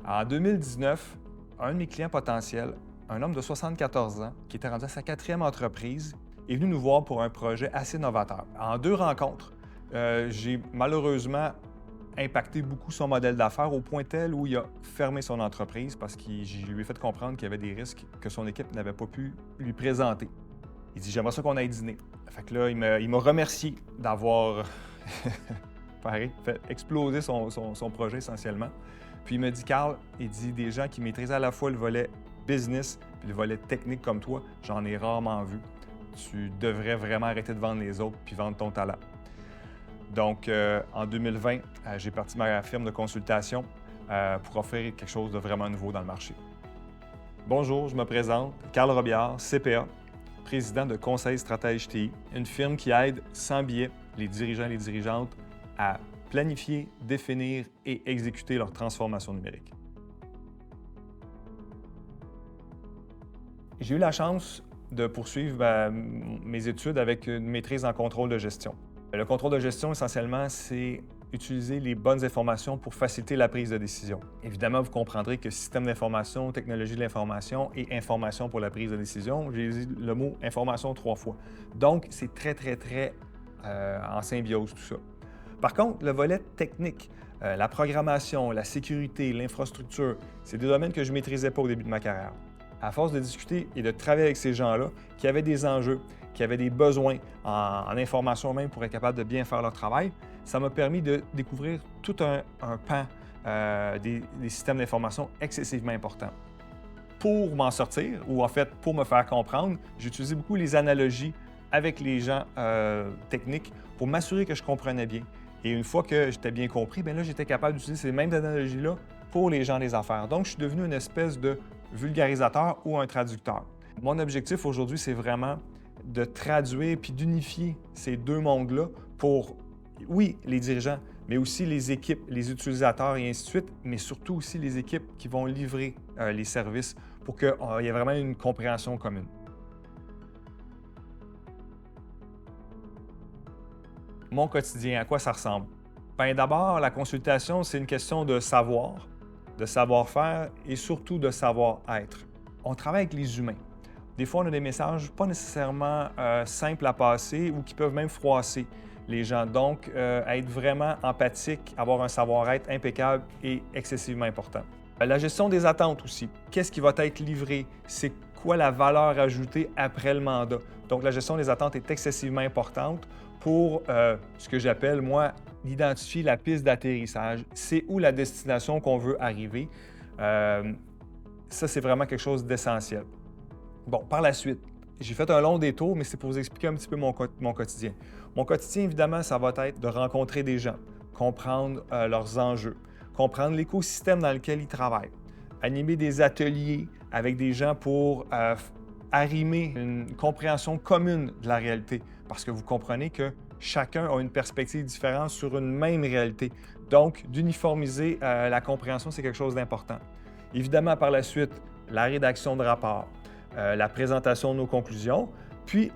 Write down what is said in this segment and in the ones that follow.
En 2019, un de mes clients potentiels, un homme de 74 ans, qui était rendu à sa quatrième entreprise, est venu nous voir pour un projet assez novateur. En 2 rencontres, j'ai malheureusement impacté beaucoup son modèle d'affaires au point tel où il a fermé son entreprise parce que je lui ai fait comprendre qu'il y avait des risques que son équipe n'avait pas pu lui présenter. Il dit: «J'aimerais ça qu'on aille dîner». Fait que là, il m'a remercié d'avoir pareil, fait exploser son projet essentiellement. Puis il me dit: «Carl», il dit: «Des gens qui maîtrisent à la fois le volet business puis le volet technique comme toi, j'en ai rarement vu. Tu devrais vraiment arrêter de vendre les autres puis vendre ton talent». Donc, en 2020, j'ai parti ma firme de consultation pour offrir quelque chose de vraiment nouveau dans le marché. Bonjour, je me présente, Carl Robillard, CPA, président de Conseil Stratège TI, une firme qui aide sans biais les dirigeants et les dirigeantes à planifier, définir et exécuter leur transformation numérique. J'ai eu la chance de poursuivre mes études avec une maîtrise en contrôle de gestion. Le contrôle de gestion, essentiellement, c'est utiliser les bonnes informations pour faciliter la prise de décision. Évidemment, vous comprendrez que système d'information, technologie de l'information et information pour la prise de décision, j'ai dit le mot information 3 fois. Donc, c'est très en symbiose tout ça. Par contre, le volet technique, la programmation, la sécurité, l'infrastructure, c'est des domaines que je ne maîtrisais pas au début de ma carrière. À force de discuter et de travailler avec ces gens-là, qui avaient des enjeux, qui avaient des besoins en information même pour être capable de bien faire leur travail, ça m'a permis de découvrir tout un pan des systèmes d'information excessivement importants. Pour m'en sortir, ou en fait pour me faire comprendre, j'ai utilisé beaucoup les analogies avec les gens techniques pour m'assurer que je comprenais bien. Et une fois que j'étais bien compris, bien là, j'étais capable d'utiliser ces mêmes analogies-là pour les gens des affaires. Donc, je suis devenu une espèce de vulgarisateur ou un traducteur. Mon objectif aujourd'hui, c'est vraiment de traduire puis d'unifier ces deux mondes-là pour, oui, les dirigeants, mais aussi les équipes, les utilisateurs et ainsi de suite, mais surtout aussi les équipes qui vont livrer les services pour qu'il y ait vraiment une compréhension commune. Mon quotidien, à quoi ça ressemble? Bien, d'abord, la consultation, c'est une question de savoir, de savoir-faire et surtout de savoir-être. On travaille avec les humains. Des fois, on a des messages pas nécessairement simples à passer ou qui peuvent même froisser les gens. Donc, être vraiment empathique, avoir un savoir-être impeccable est excessivement important. La gestion des attentes aussi. Qu'est-ce qui va être livré? C'est quoi la valeur ajoutée après le mandat? Donc, la gestion des attentes est excessivement importante pour ce que j'appelle, moi, d'identifier la piste d'atterrissage. C'est où la destination qu'on veut arriver. Ça, c'est vraiment quelque chose d'essentiel. Bon, par la suite, j'ai fait un long détour, mais c'est pour vous expliquer un petit peu mon quotidien. Mon quotidien, évidemment, ça va être de rencontrer des gens, comprendre leurs enjeux, comprendre l'écosystème dans lequel ils travaillent, animer des ateliers avec des gens pour arrimer une compréhension commune de la réalité, parce que vous comprenez que chacun a une perspective différente sur une même réalité. Donc, d'uniformiser la compréhension, c'est quelque chose d'important. Évidemment, par la suite, la rédaction de rapports, la présentation de nos conclusions, puis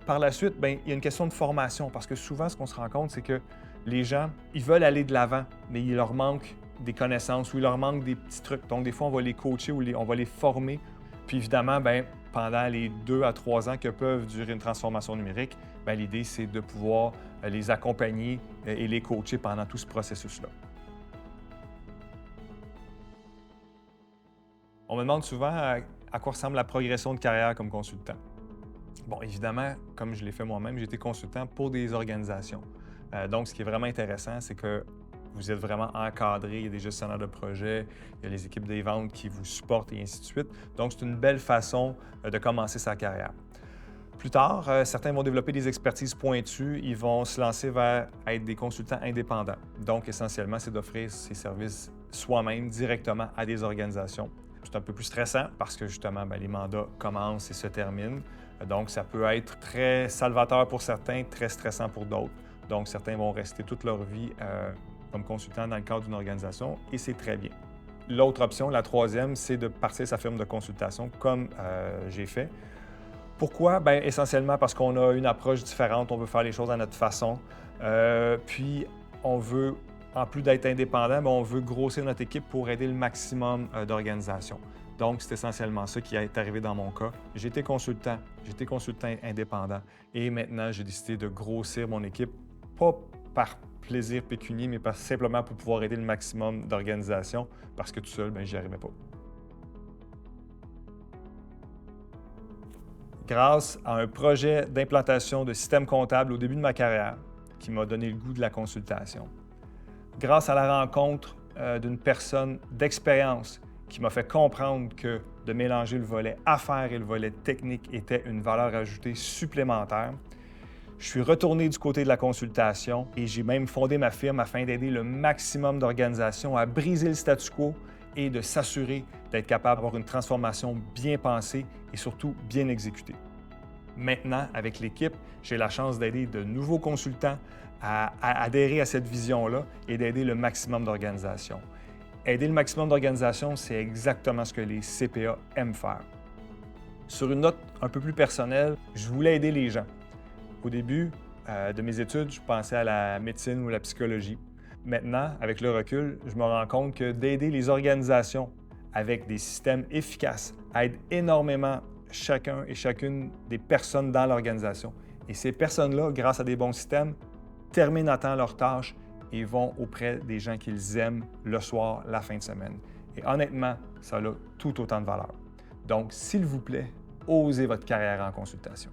par la suite, bien, il y a une question de formation, parce que souvent, ce qu'on se rend compte, c'est que les gens, ils veulent aller de l'avant, mais il leur manque des connaissances ou il leur manque des petits trucs. Donc, des fois, on va les coacher ou on va les former. Puis évidemment, bien, pendant les 2 à 3 ans que peuvent durer une transformation numérique, bien, l'idée, c'est de pouvoir les accompagner et les coacher pendant tout ce processus-là. On me demande souvent à quoi ressemble la progression de carrière comme consultant. Bon, évidemment, comme je l'ai fait moi-même, j'ai été consultant pour des organisations. Donc, ce qui est vraiment intéressant, c'est que vous êtes vraiment encadré, il y a des gestionnaires de projet, il y a les équipes des ventes qui vous supportent et ainsi de suite. Donc, c'est une belle façon de commencer sa carrière. Plus tard, certains vont développer des expertises pointues, ils vont se lancer vers être des consultants indépendants. Donc, essentiellement, c'est d'offrir ces services soi-même directement à des organisations. C'est un peu plus stressant parce que justement, bien, les mandats commencent et se terminent. Donc, ça peut être très salvateur pour certains, très stressant pour d'autres. Donc, certains vont rester toute leur vie comme consultants dans le cadre d'une organisation et c'est très bien. L'autre option, la troisième, c'est de partir sa firme de consultation comme j'ai fait. Pourquoi? Bien, essentiellement parce qu'on a une approche différente, on veut faire les choses à notre façon. Puis, on veut En plus d'être indépendant, bien, on veut grossir notre équipe pour aider le maximum d'organisations. Donc, c'est essentiellement ça qui est arrivé dans mon cas. J'étais consultant indépendant et maintenant, j'ai décidé de grossir mon équipe, pas par plaisir pécunier, mais simplement pour pouvoir aider le maximum d'organisations parce que tout seul, bien, j'y arrivais pas. Grâce à un projet d'implantation de système comptable au début de ma carrière qui m'a donné le goût de la consultation. Grâce à la rencontre d'une personne d'expérience qui m'a fait comprendre que de mélanger le volet affaires et le volet technique était une valeur ajoutée supplémentaire. Je suis retourné du côté de la consultation et j'ai même fondé ma firme afin d'aider le maximum d'organisations à briser le statu quo et de s'assurer d'être capable d'avoir une transformation bien pensée et surtout bien exécutée. Maintenant, avec l'équipe, j'ai la chance d'aider de nouveaux consultants à adhérer à cette vision-là et d'aider le maximum d'organisations. Aider le maximum d'organisations, c'est exactement ce que les CPA aiment faire. Sur une note un peu plus personnelle, je voulais aider les gens. Au début de mes études, je pensais à la médecine ou la psychologie. Maintenant, avec le recul, je me rends compte que d'aider les organisations avec des systèmes efficaces aide énormément chacun et chacune des personnes dans l'organisation. Et ces personnes-là, grâce à des bons systèmes, terminent à temps leurs tâches et vont auprès des gens qu'ils aiment le soir, la fin de semaine. Et honnêtement, ça a tout autant de valeur. Donc, s'il vous plaît, osez votre carrière en consultation.